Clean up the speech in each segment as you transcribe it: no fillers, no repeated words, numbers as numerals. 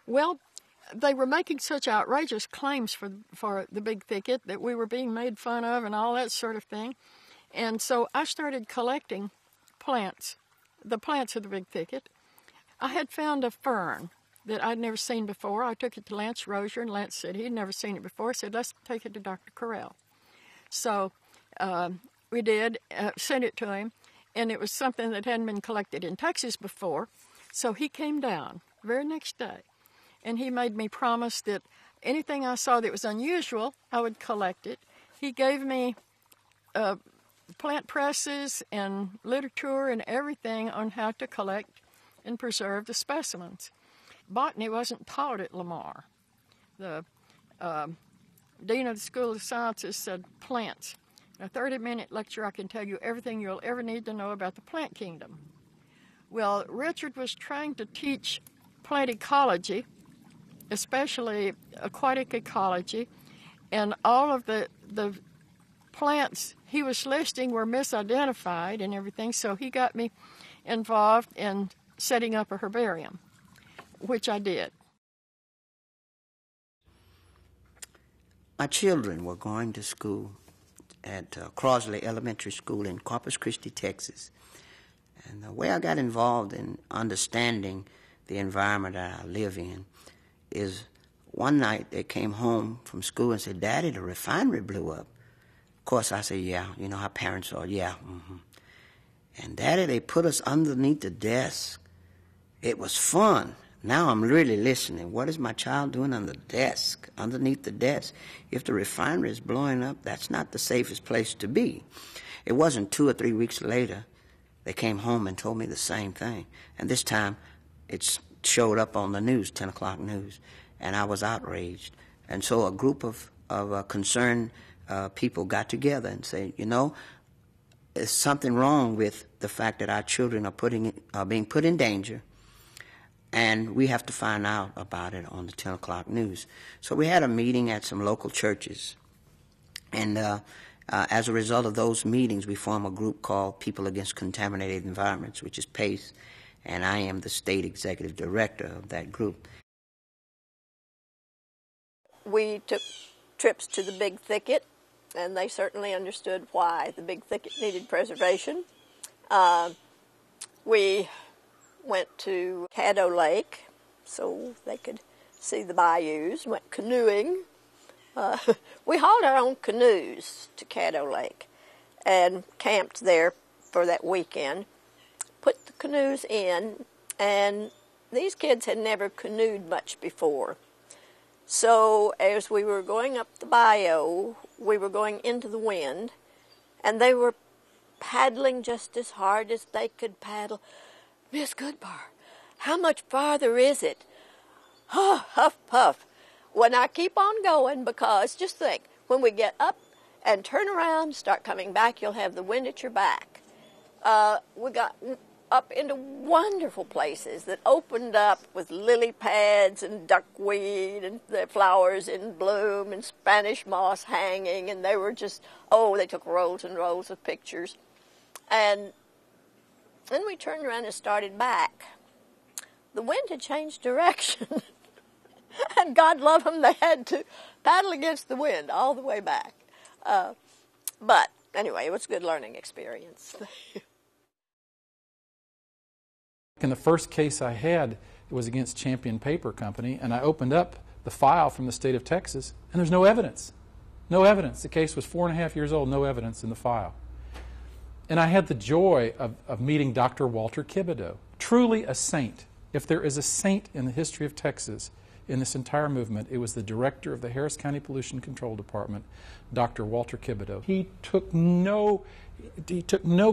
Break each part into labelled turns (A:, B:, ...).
A: Well, they were making such outrageous claims for the Big Thicket that we were being made fun of and all that sort of thing. And so I started collecting plants, the plants of the Big Thicket. I had found a fern that I'd never seen before. I took it to Lance Rozier, and Lance said he'd never seen it before. He said, let's take it to Dr. Correll. So we did, sent it to him, and it was something that hadn't been collected in Texas before. So he came down the very next day, and he made me promise that anything I saw that was unusual, I would collect it. He gave me plant presses and literature and everything on how to collect and preserve the specimens. Botany wasn't taught at Lamar. The dean of the School of Sciences said, plants. In a 30-minute lecture, I can tell you everything you'll ever need to know about the plant kingdom. Well, Richard was trying to teach plant ecology, especially aquatic ecology, and all of the plants he was listing were misidentified and everything, so he got me involved in setting up a herbarium, which I did.
B: My children were going to school at Crosley Elementary School in Corpus Christi, Texas. And the way I got involved in understanding the environment that I live in is one night they came home from school and said, Daddy, the refinery blew up. Of course, I said, yeah, you know how parents are, yeah. Mm-hmm. And Daddy, they put us underneath the desk. It was fun. Now I'm really listening. What is my child doing on the desk, underneath the desk? If the refinery is blowing up, that's not the safest place to be. It wasn't 2 or 3 weeks later they came home and told me the same thing. And this time it showed up on the news, 10 o'clock news, and I was outraged. And so a group of concerned people got together and said, you know, there's something wrong with the fact that our children are being put in danger, and we have to find out about it on the 10 o'clock news. So we had a meeting at some local churches, and as a result of those meetings, we formed a group called People Against Contaminated Environments, which is PACE, and I am the state executive director of that group.
C: We took trips to the Big Thicket, and they certainly understood why the Big Thicket needed preservation. We went to Caddo Lake so they could see the bayous, went canoeing. We hauled our own canoes to Caddo Lake and camped there for that weekend, put the canoes in, and these kids had never canoed much before. So as we were going up the bayou, we were going into the wind, and they were paddling just as hard as they could paddle. Miss Goodbar, how much farther is it? Oh, huff, puff. When I keep on going, because just think, when we get up and turn around, start coming back, you'll have the wind at your back. We got up into wonderful places that opened up with lily pads and duckweed and the flowers in bloom and Spanish moss hanging, and they were just, they took rolls and rolls of pictures. And then we turned around and started back. The wind had changed direction, and God love them, they had to paddle against the wind all the way back. But anyway, it was a good learning experience.
D: And the first case I had was against Champion Paper Company, and I opened up the file from the state of Texas, and there's no evidence. No evidence. The case was 4.5 years old, no evidence in the file. And I had the joy of meeting Dr. Walter Kibideau, truly a saint. If there is a saint in the history of Texas in this entire movement, it was the director of the Harris County Pollution Control Department, Dr. Walter Kibideau. He took no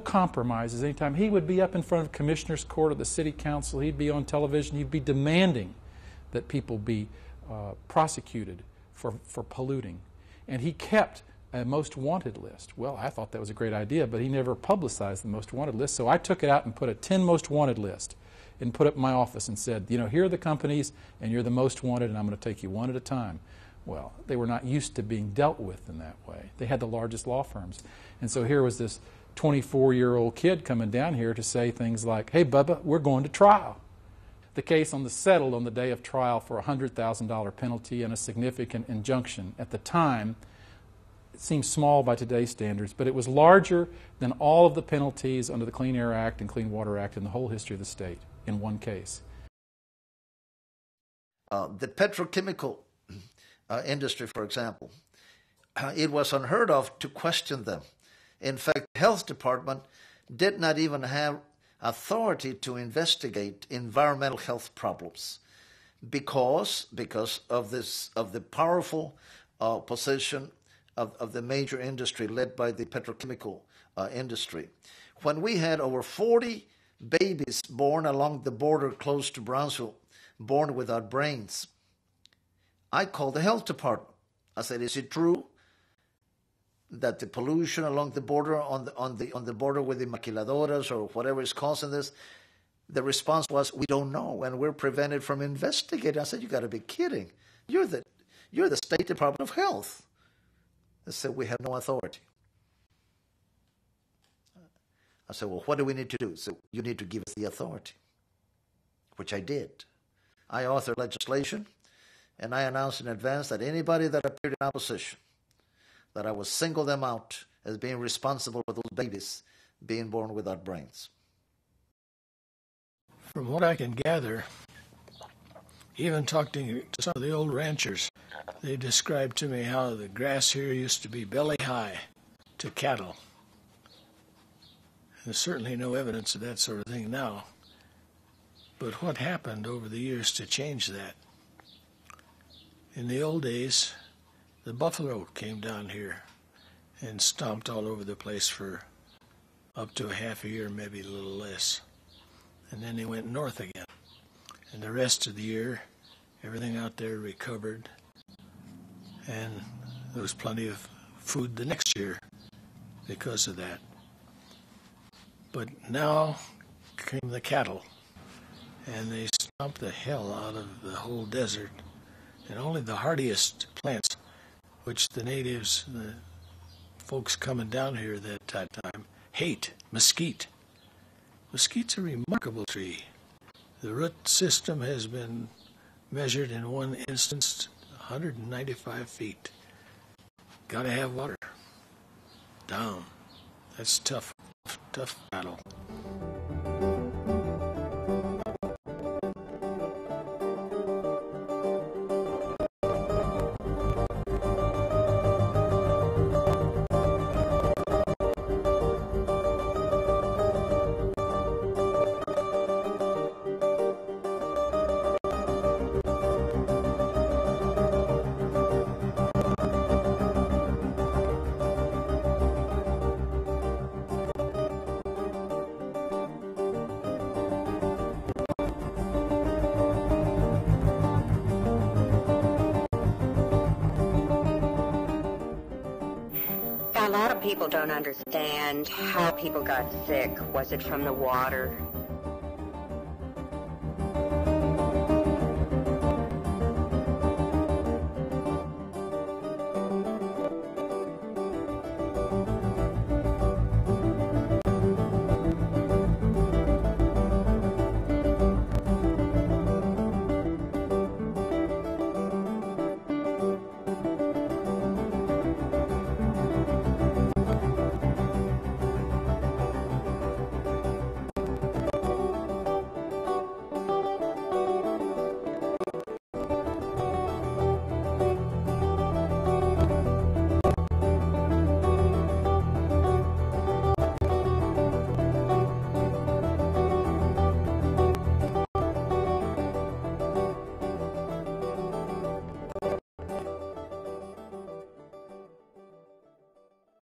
D: compromises anytime. He would be up in front of Commissioner's Court or the City Council. He'd be on television. He'd be demanding that people be prosecuted for polluting. And he kept a most wanted list. Well, I thought that was a great idea, but he never publicized the most wanted list. So I took it out and put a 10 most wanted list and put it in my office and said, here are the companies, and you're the most wanted, and I'm going to take you one at a time. Well, they were not used to being dealt with in that way. They had the largest law firms. And so here was this 24-year-old kid coming down here to say things like, hey, Bubba, we're going to trial. The case settled on the day of trial for a $100,000 penalty and a significant injunction. At the time, it seems small by today's standards, but it was larger than all of the penalties under the Clean Air Act and Clean Water Act in the whole history of the state in one case.
E: The petrochemical industry, for example, it was unheard of to question them. In fact, the health department did not even have authority to investigate environmental health problems because of the powerful position of the major industry led by the petrochemical industry. When we had over 40 babies born along the border close to Brownsville, born without brains, I called the health department. I said, is it true that the pollution along the border, on the border with the maquiladoras or whatever is causing this? The response was, we don't know, and we're prevented from investigating. I said, you got to be kidding. You're the State Department of Health. They said, we have no authority. I said, well, what do we need to do? So you need to give us the authority, which I did. I authored legislation, and I announced in advance that anybody that appeared in opposition, that I would single them out as being responsible for those babies being born without brains.
F: From what I can gather, even talking to some of the old ranchers, they described to me how the grass here used to be belly high to cattle. There's certainly no evidence of that sort of thing now. But what happened over the years to change that? In the old days, the buffalo came down here and stomped all over the place for up to a half a year, maybe a little less. And then they went north again. And the rest of the year, everything out there recovered. And there was plenty of food the next year because of that. But now came the cattle, and they stomped the hell out of the whole desert. And only the hardiest plants, which the natives, the folks coming down here at that time, hate, mesquite. Mesquite's a remarkable tree. The root system has been measured in one instance, 195 feet. Gotta have water. Down. That's tough battle.
G: A lot of people don't understand how people got sick. Was it from the water?